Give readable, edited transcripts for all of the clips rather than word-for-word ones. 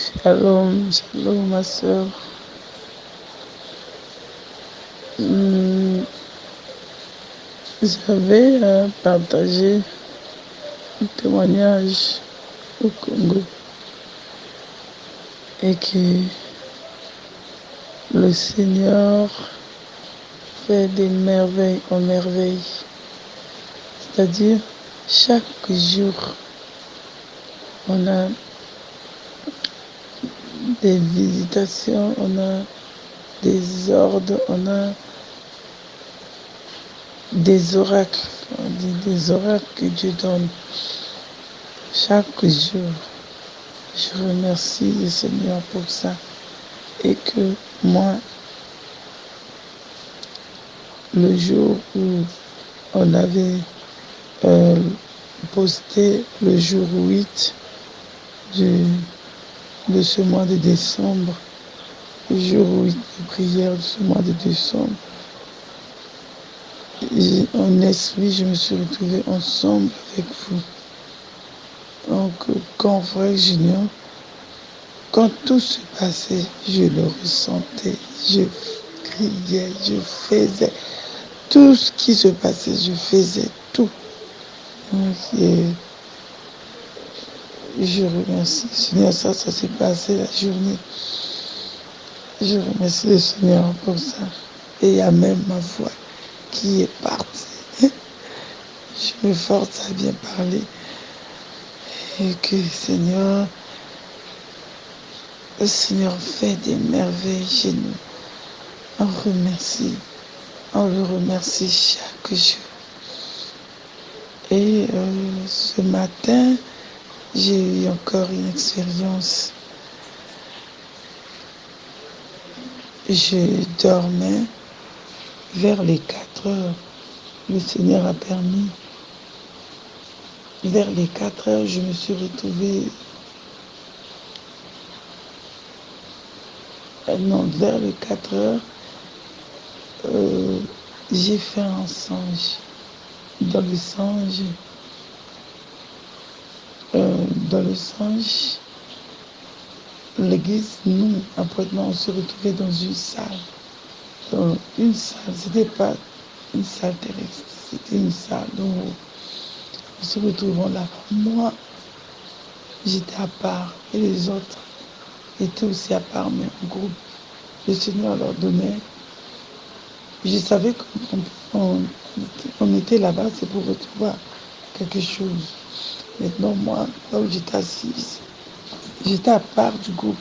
Shalom, shalom ma soeur. J'avais partagé un témoignage au Congo et que le Seigneur fait des merveilles en merveilles. C'est-à-dire, chaque jour, on a des visitations, on a des ordres, on a des oracles. On dit des oracles que Dieu donne chaque jour. Je remercie le Seigneur pour ça. Et que moi, le jour où on avait posté le jour 8 de ce mois de décembre, le jour 8 de prière de ce mois de décembre, en esprit, je me suis retrouvée ensemble avec vous. Donc, quand frère Junior, quand tout se passait, je le ressentais, je criais, je faisais tout ce qui se passait, je faisais tout. Donc, je remercie le Seigneur, ça s'est passé la journée. Je remercie le Seigneur pour ça. Et il y a même ma voix qui est partie. Je me force à bien parler. Et que le Seigneur fait des merveilles chez nous. On le remercie chaque jour. Et ce matin, j'ai eu encore une expérience. Je dormais vers les 4 heures. Le Seigneur a permis. Vers les 4 heures, je me suis retrouvée. Vers les 4 heures, j'ai fait un songe. Dans le songe, l'église, nous, après on se retrouvait dans une salle. C'était pas une salle terrestre, c'était une salle où on se retrouvait là. Moi, j'étais à part et les autres étaient aussi à part, mais en groupe. Le Seigneur leur donnait. Je savais qu'on était là-bas, c'est pour retrouver quelque chose. Maintenant, moi, là où j'étais assise, j'étais à part du groupe,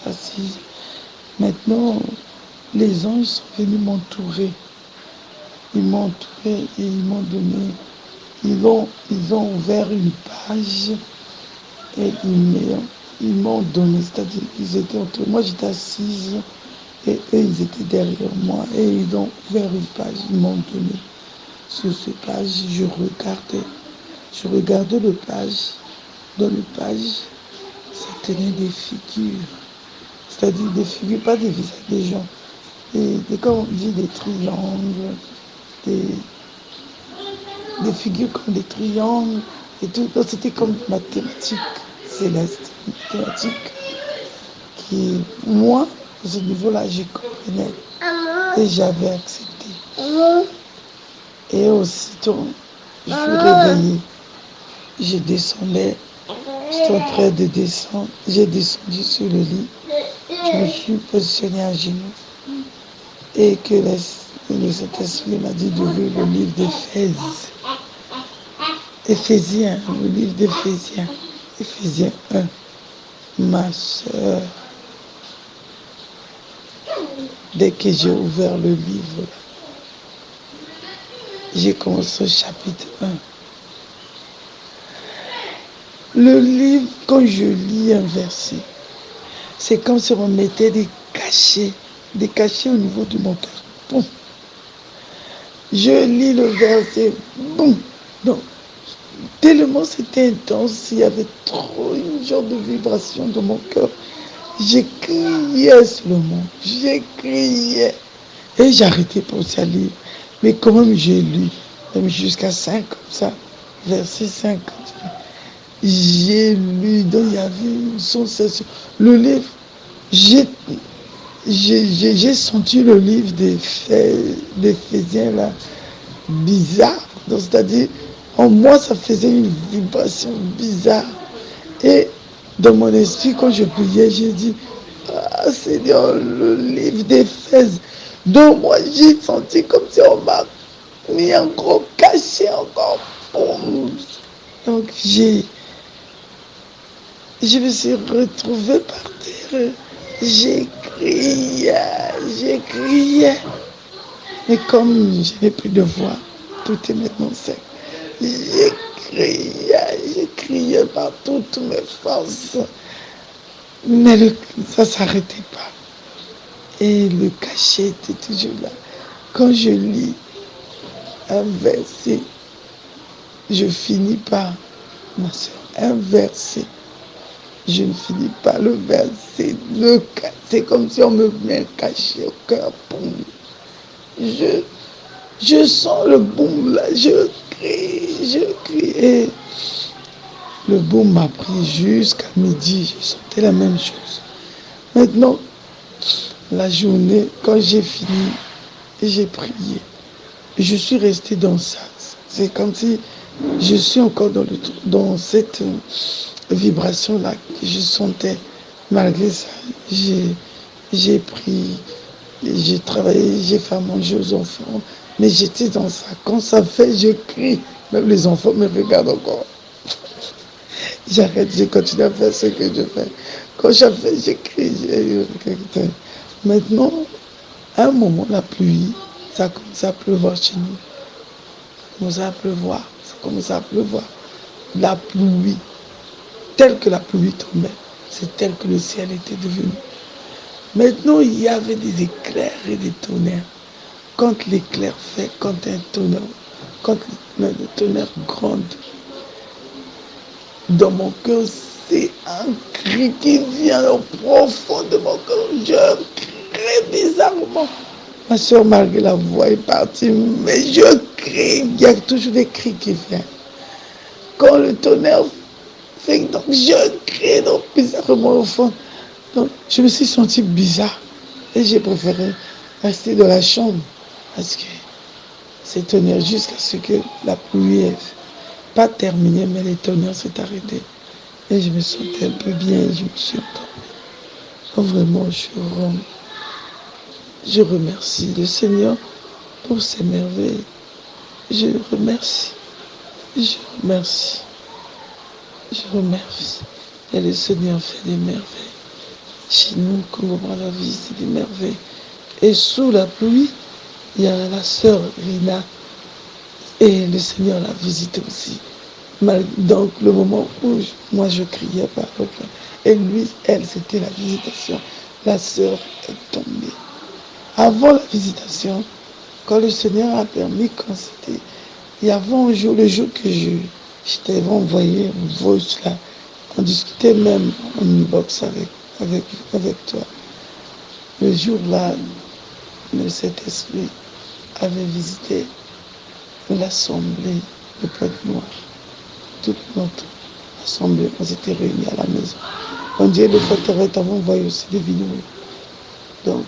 assise. Maintenant, les anges sont venus m'entourer. Ils m'ont entouré et ils m'ont donné. Ils ont ouvert une page et ils m'ont donné. C'est-à-dire qu'ils étaient entourés. Moi, j'étais assise et eux, ils étaient derrière moi et ils ont ouvert une page. Ils m'ont donné. Sur cette page, je regardais le page. Dans le page, ça tenait des figures. C'est-à-dire des figures, pas des visages des gens. Comme on dit, des triangles, des figures comme des triangles et tout. Donc, c'était comme ma thématique céleste, une thématique qui, moi, à ce niveau-là, je comprenais et j'avais accepté. Et aussitôt, je suis réveillée. Je descendais, j'étais en train de descendre, j'ai descendu sur le lit, je me suis positionnée à genoux et que le Saint-Esprit m'a dit d'ouvrir le livre d'Éphésiens. Le livre d'Éphésiens, Éphésiens 1. Ma soeur, dès que j'ai ouvert le livre, j'ai commencé au chapitre 1. Le livre, quand je lis un verset, c'est comme si on mettait des cachets au niveau de mon cœur. Boum. Je lis le verset, boum. Donc, tellement c'était intense, il y avait trop une genre de vibration dans mon cœur. J'ai crié seulement, j'ai crié. Et j'arrêtais pour ça lire. Mais quand même j'ai lu, même jusqu'à 5 comme ça, verset 5. j'ai lu, donc il y avait une sensation. Le livre, j'ai senti le livre d'Éphésiens là, bizarre. Donc, c'est-à-dire, en moi, ça faisait une vibration bizarre. Et dans mon esprit, quand je priais, j'ai dit, ah Seigneur, le livre d'Éphèse. Donc moi, j'ai senti comme si on m'a mis un gros cachet encore. Boum. Donc je me suis retrouvée par terre. J'ai crié, j'ai crié. Mais comme je n'ai plus de voix, tout est maintenant sec. J'ai crié par toutes mes forces. Mais ça ne s'arrêtait pas. Et le cachet était toujours là. Quand je lis un verset, je finis par, ma soeur, un verset, je ne finis pas le verset. C'est comme si on me met un cachet au cœur. Boum. Je sens le boum là, je crie. Et le boum m'a pris jusqu'à midi, je sentais la même chose. Maintenant, la journée, quand j'ai fini, j'ai prié. Je suis resté dans ça. C'est comme si je suis encore dans cette vibration-là que je sentais. Malgré ça, j'ai pris, j'ai travaillé, j'ai fait à manger aux enfants. Mais j'étais dans ça. Quand ça fait, je crie. Même les enfants me regardent encore. J'arrête, je continue à faire ce que je fais. Quand je fais, je crie. Maintenant, à un moment, la pluie, ça commence à pleuvoir chez nous. Ça commence à pleuvoir. La pluie, telle que la pluie tombait, c'est tel que le ciel était devenu. Maintenant, il y avait des éclairs et des tonnerres. Quand l'éclair fait, quand le tonnerre gronde, dans mon cœur, c'est un cri qui vient au profond de mon cœur. Je crie bizarrement. Ma soeur, malgré la voix, est partie, mais je crie. Il y a toujours des cris qui viennent. Quand le tonnerre fait, donc je crie donc bizarrement au fond. Donc je me suis sentie bizarre et j'ai préféré rester dans la chambre parce que c'est tonnerre jusqu'à ce que la pluie est pas terminée, mais les tonnerres s'est arrêté. Et je me sentais un peu bien et je me suis endormie. Donc vraiment, je remercie le Seigneur pour ses merveilles. Je le remercie. Je remercie. Je remercie. Et le Seigneur fait des merveilles. Chez nous, quand on prend la vie, c'est des merveilles. Et sous la pluie, il y a la sœur Rina. Et le Seigneur l'a visité aussi. Donc le moment où moi je criais par le cœur. Et lui, elle, c'était la visitation. La sœur est tombée. Avant la visitation, quand le Seigneur a permis, quand c'était, il y avait un jour, le jour que je t'avais envoyé une voice là, on discutait même en inbox avec toi. Le jour-là, le Saint-Esprit avait visité l'assemblée de Pointe-Noire. Toute notre assemblée, on s'était réunis à la maison. On dirait le forteresse avait envoyé aussi des vidéos. Donc,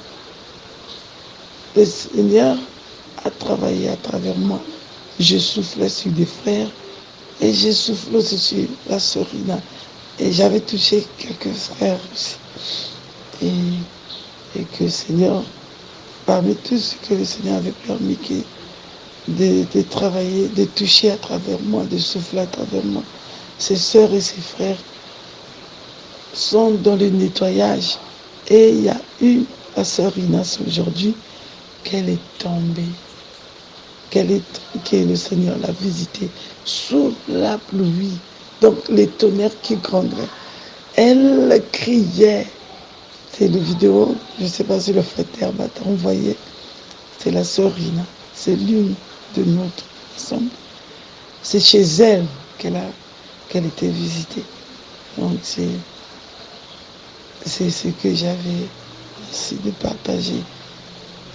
le Seigneur a travaillé à travers moi. Je soufflais sur des frères et j'ai soufflé aussi sur la sœur Rina. Et j'avais touché quelques frères aussi. Et que le Seigneur, parmi tout ce que le Seigneur avait permis de travailler, de toucher à travers moi, de souffler à travers moi, ses sœurs et ses frères sont dans le nettoyage. Et il y a eu la sœur Rina aujourd'hui qu'elle est tombée, que le Seigneur l'a visitée sous la pluie. Donc les tonnerres qui grondaient. Elle criait. C'est le vidéo, je ne sais pas si le frère Terre t'a envoyé. C'est la sœur Rina. C'est l'une de notre assemblée. C'est chez elle qu'elle était visitée. Donc c'est ce que j'avais essayé de partager.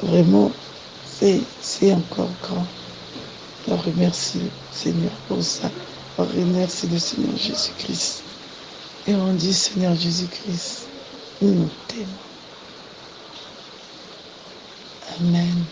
Vraiment, c'est encore grand. Je remercie le Seigneur pour ça. On remercie le Seigneur Jésus-Christ. Et on dit, Seigneur Jésus-Christ, nous t'aimons. Amen.